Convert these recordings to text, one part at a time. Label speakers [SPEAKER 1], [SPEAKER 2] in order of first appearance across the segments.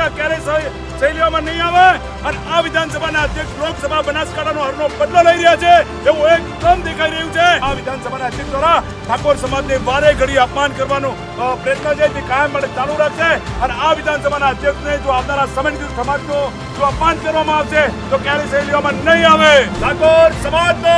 [SPEAKER 1] છે ક્યારેય સહી લેવામાં નહીં આવે અને આ વિધાનસભાના અધ્યક્ષ લોકસભા બનાસકાંઠાનો હરનો બદલો લઈ રહ્યા છે એવું એકદમ દેખાઈ રહ્યું છે। આ વિધાનસભાના અધ્યક્ષ દ્વારા ઠાકોર સમાજને વારે ઘડી અપમાન કરવાનો પ્રયત્ન છે તે કાયમ માટે ચાલુ રાખશે અને આ વિધાનસભાના અધ્યક્ષને જો આવનારા સમય સમાજનો જો અપમાન કરવામાં આવશે તો ક્યારેય સહી લેવામાં નહીં આવે। ઠાકોર સમાજનો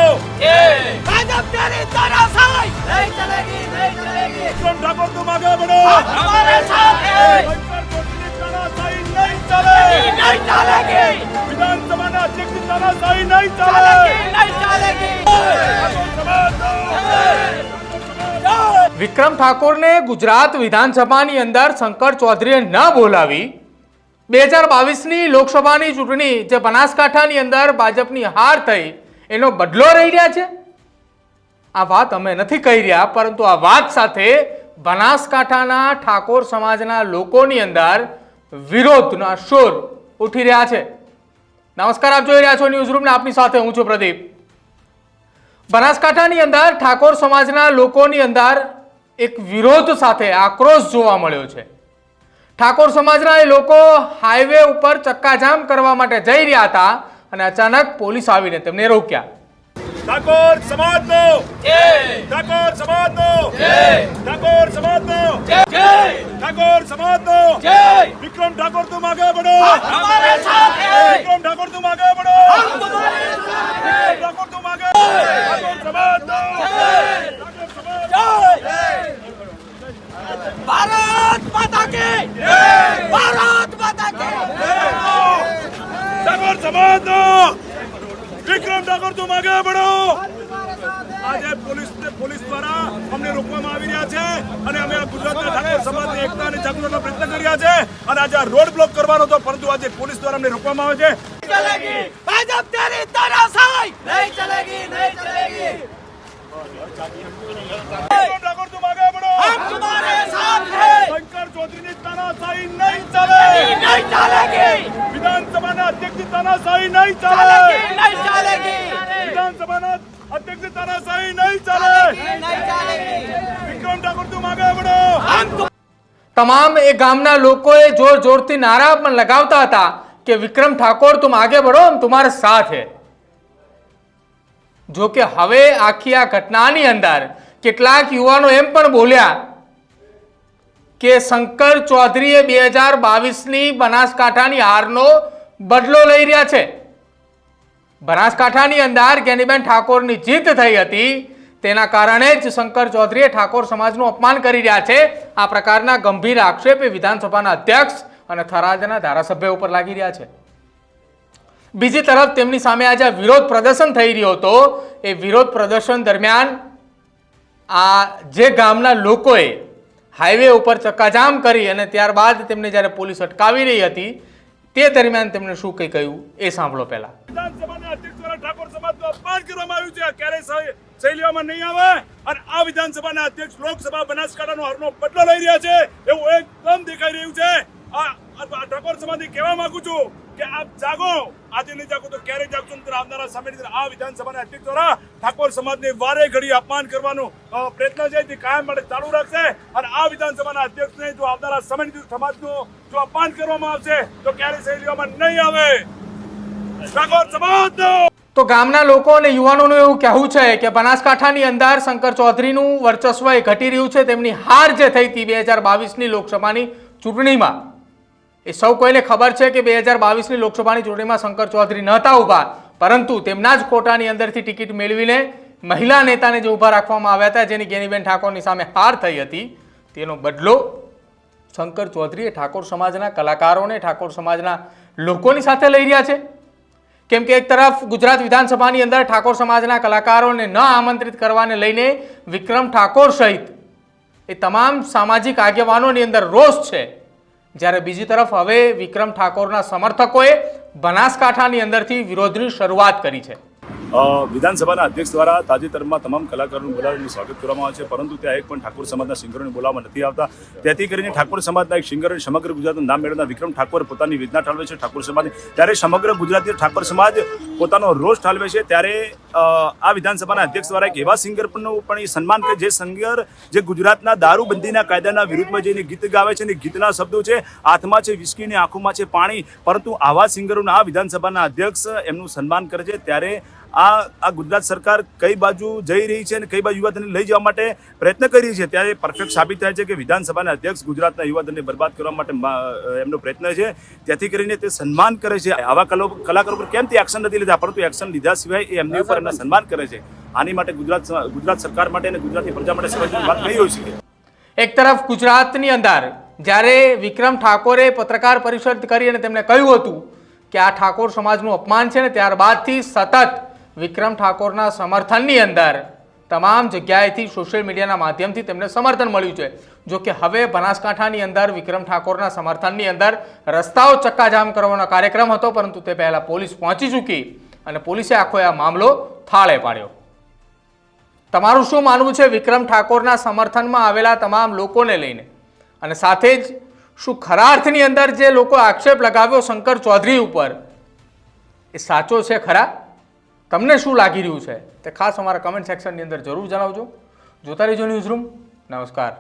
[SPEAKER 2] भाजप तेरी तानाशाही नहीं चलेगी, नहीं चलेगी।
[SPEAKER 1] विक्रम ठाकुर तुम आगे बढ़ो,
[SPEAKER 2] हमारे साथ है।
[SPEAKER 1] शंकर चौधरी की तानाशाही नहीं चले,
[SPEAKER 2] नहीं चलेगी,
[SPEAKER 1] विधानसभा ना अध्यक्ष की तानाशाही नहीं चले,
[SPEAKER 2] नहीं चलेगी।
[SPEAKER 1] ठाकुर समाज
[SPEAKER 3] વિક્રમ ઠાકોરને ગુજરાત વિધાનસભાની અંદર શંકર ચૌધરીએ ન બોલાવી 2022ની લોકસભાની ચૂંટણી જે બનાસકાંઠાની અંદર ભાજપની હાર થઈ એનો બદલો રહી રહ્યા છે। આ વાત અમે નથી કહી રહ્યા, પરંતુ આ વાત સાથે બનાસકાંઠાના ઠાકોર સમાજના લોકોની અંદર વિરોધના શોર ઉઠી રહ્યા છે। નમસ્કાર, આપ જોઈ રહ્યા છો ન્યૂઝ રૂમ ને આપની સાથે હું છું પ્રદીપ। બનાસકાંઠાની અંદર ઠાકોર સમાજના લોકોની અંદર એક વિરોધ સાથે આક્રોશ જોવા મળ્યો છે। ઠાકોર સમાજના એ લોકો હાઈવે ઉપર ચક્કાજામ કરવા માટે જઈ રહ્યા હતા અને અચાનક પોલીસ આવીને તેમને રોક્યા।
[SPEAKER 1] ઠાકોર સમાજનો
[SPEAKER 2] जय,
[SPEAKER 1] ઠાકોર સમાજનો
[SPEAKER 2] जय,
[SPEAKER 1] ઠાકોર સમાજનો
[SPEAKER 2] जय,
[SPEAKER 1] ઠાકોર સમાજનો
[SPEAKER 2] जय।
[SPEAKER 1] विक्रम ठाकुर तुम आगे बढ़ो,
[SPEAKER 2] हमारे साथ है।
[SPEAKER 1] विक्रम ठाकुर तुम आगे बढ़ो,
[SPEAKER 2] हम तुम्हारे साथ हैं।
[SPEAKER 1] ठाकुर तुम आगे ठाकुर समाजनो ठाकुर समाज
[SPEAKER 2] भारत माता की भारत माता की
[SPEAKER 1] ઠાકોર સમાજનો વિક્રમ ઠાકોર तुम आगे बढ़ो। આજે પોલીસ દ્વારા અમને રોકવામાં આવી રહ્યા છે અને અમે આ ગુજરાતના ઠાકોર સમાજની એકતા અને જાગૃતિનો પ્રયત્ન કરી રહ્યા છે અને આજે આ રોડ બ્લોક કરવાનો હતો, પરંતુ આજે પોલીસ દ્વારા અમને રોકવામાં આવે છે।
[SPEAKER 2] चलेगी, भाजप तेरी तानाशाही नहीं चलेगी, नहीं चलेगी।
[SPEAKER 1] विक्रम ठाकुर तुम आगे बढ़ो,
[SPEAKER 2] हम तुम्हारे साथ हैं।
[SPEAKER 1] शंकर चौधरी की तानाशाही नहीं चले,
[SPEAKER 2] नहीं चलेगी,
[SPEAKER 1] विधानसभा अध्यक्ष की तानाशाही नहीं चले,
[SPEAKER 2] चलेगी, नहीं चलेगी,
[SPEAKER 1] विधानसभा अध्यक्ष की तानाशाही नहीं चले।
[SPEAKER 2] नहीं चलेगी।
[SPEAKER 1] विक्रम ठाकुर तुम आगे बढ़ो।
[SPEAKER 2] हम
[SPEAKER 3] તમામ એ ગામના લોકોએ જોર જોરથી નારા પણ લગાવતા હતા કે વિક્રમ ઠાકોર तुम आगे बढ़ो, हम तुम्हारे साथ है। જો કે હવે આખી આ ઘટનાની અંદર કેટલાક યુવાનો એમ પણ બોલ્યા કે શંકર ચૌધરીએ 2022ની બનાસકાંઠાની હારનો બદલો લઈ રહ્યા છે। બનાસકાંઠાની અંદર જ્ઞાનીબેન ઠાકોરની જીત થઈ હતી, તેના કારણે જ શંકર ચૌધરીએ ઠાકોર સમાજનું અપમાન કરી રહ્યા છે। આ પ્રકારના ગંભીર આક્ષેપ એ વિધાનસભાના અધ્યક્ષ અને થરાદના ધારાસભ્ય ઉપર લાગી રહ્યા છે। બીજી તરફ તેમની સામે આજે વિરોધ પ્રદર્શન થઈ રહ્યો હતો, એ વિરોધ પ્રદર્શન દરમિયાન આ જે ગામના લોકોએ હાઈવે ઉપર ચક્કાજામ કરી અને ત્યારબાદ તેમને જ્યારે પોલીસ અટકાવી રહી હતી તે દરમિયાન તેમણે શું કંઈ કહ્યું એ સાંભળો પહેલા।
[SPEAKER 1] વિધાનસભાના અધ્યક્ષ દ્વારા ઠાકોર સમાજનું અપમાન કરવામાં આવ્યું છે, ક્યારેય સહી લેવામાં નહીં આવે અને આ વિધાનસભાના અધ્યક્ષ લોકસભા બનાસકાંઠાનો હરનો બદલો લઈ રહ્યા છે એવું એકદમ દેખાઈ રહ્યું છે। આ ઠાકોર સમાજને કહેવા માંગુ છું કે આપ જાગો, આજે નહીં જાગો તો ક્યારે જાગશો? આવનારા સમયની અંદર આ વિધાનસભાના અધ્યક્ષ દ્વારા ઠાકોર સમાજને વારે ઘડી અપમાન કરવાનો પ્રયત્ન છે તે કાયમ માટે ચાલુ રાખશે અને આ વિધાનસભાના અધ્યક્ષને જો આવનારા સમયની સમાજનું જો અપમાન કરવામાં આવશે તો ક્યારે સહી લેવામાં નહીં આવે। ઠાકોર સમાજનો
[SPEAKER 3] તો ગામના લોકો અને યુવાનોનું એવું કહેવું છે કે બનાસકાંઠાની અંદર શંકર ચૌધરીનું વર્ચસ્વ એ ઘટી રહ્યું છે। તેમની હાર જે થઈ હતી 2022ની લોકસભાની ચૂંટણીમાં, એ સૌ કોઈને ખબર છે કે 2022ની લોકસભાની ચૂંટણીમાં શંકર ચૌધરી નહોતા ઊભા, પરંતુ તેમના જ કોટાની અંદરથી ટિકિટ મેળવીને મહિલા નેતાને જે ઊભા રાખવામાં આવ્યા હતા, જેની જ્ઞાનીબેન ઠાકોરની સામે હાર થઈ હતી, તેનો બદલો શંકર ચૌધરીએ ઠાકોર સમાજના કલાકારોને, ઠાકોર સમાજના લોકોની સાથે લઈ રહ્યા છે। કેમ કે એક તરફ ગુજરાત વિધાનસભાની અંદર ઠાકોર સમાજના કલાકારોને ન આમંત્રિત કરવાને લઈને વિક્રમ ઠાકોર સહિત એ તમામ સામાજિક આગેવાનોની અંદર રોષ છે, જ્યારે બીજી તરફ હવે વિક્રમ ઠાકોરના સમર્થકોએ બનાસકાંઠાની અંદરથી વિરોધની શરૂઆત કરી છે।
[SPEAKER 1] વિધાનસભાના અધ્યક્ષ દ્વારા તાજેતરમાં તમામ કલાકારોનું બોલાવીને સ્વાગત કરવામાં આવે છે, પરંતુ ત્યાં એક પણ ઠાકોર સમાજના સિંગરોને બોલાવવામાં નથી આવતા. તેથી કરીને ઠાકોર સમાજના એક સિંગર સમગ્ર ગુજરાતનું નામ મેળવનાર વિક્રમ ઠાકોર પોતાની વેદના ઠાલવે છે ઠાકોર સમાજ. ત્યારે સમગ્ર ગુજરાતી ઠાકોર સમાજ પોતાનો રોષ ઠાલવે છે. ત્યારે આ વિધાનસભાના અધ્યક્ષ દ્વારા એક એવા સિંગર પણ એ સન્માન કરે જે સિંગર જે ગુજરાતના દારૂબંધીના કાયદાના વિરુદ્ધમાં જઈને ગીત ગાવે છે, અને ગીતના શબ્દો છે હાથમાં છે વિસ્કી ને આંખોમાં છે પાણી, પરંતુ આવા સિંગરોના આ વિધાનસભાના અધ્યક્ષ એમનું સન્માન કરે છે. ત્યારે આ ગુજરાત સરકાર કઈ બાજુ જઈ રહી છે અને કઈ બાજુ યુવાધનને લઈ જવા માટે પ્રયત્ન કરી રહી છે, ત્યારે પરફેક્ટ સાબિત થાય છે કે વિધાનસભાના અધ્યક્ષ ગુજરાતના યુવાધનને બરબાદ કરવા માટે એમનો પ્રયત્ન છે. તેથી કરીને તે સન્માન કરે છે. આવા કલાકારો પર કેમ તે એક્શન નથી લીધા, પરંતુ એક્શન લીધા સિવાય એ એમની ઉપર એમના સન્માન કરે છે. આની માટે ગુજરાત સરકાર માટે અને ગુજરાતની પ્રજા માટે સમજવાની વાત નહીં હોઈ શકે.
[SPEAKER 3] એક તરફ ગુજરાતની અંદર જ્યારે વિક્રમ ઠાકોરે પત્રકાર પરિષદ કરી અને તેમણે કહ્યું હતું કે આ ઠાકોર સમાજનું અપમાન છે, ને ત્યારબાદથી સતત વિક્રમ ઠાકોરના સમર્થનની અંદર તમામ જગ્યાએથી સોશિયલ મીડિયાના માધ્યમથી તેમને સમર્થન મળ્યું છે. જો કે હવે બનાસકાંઠાની અંદર વિક્રમ ઠાકોરના સમર્થનની અંદર રસ્તાઓ ચક્કાજામ કરવાનો કાર્યક્રમ હતો, પરંતુ તે પહેલાં પોલીસ પહોંચી ચૂકી અને પોલીસે આખો આ મામલો થાળે પાડ્યો. તમારું શું માનવું છે વિક્રમ ઠાકોરના સમર્થનમાં આવેલા તમામ લોકોને લઈને? અને સાથે જ શું ખરા અર્થની અંદર જે લોકો આક્ષેપ લગાવ્યો શંકર ચૌધરી ઉપર એ સાચો છે ખરા? તમને શું લાગી રહ્યું છે તે ખાસ અમારા કમેન્ટ સેક્શનની અંદર જરૂર જણાવજો. જોતા રહેજો ન્યૂઝરૂમ. નમસ્કાર.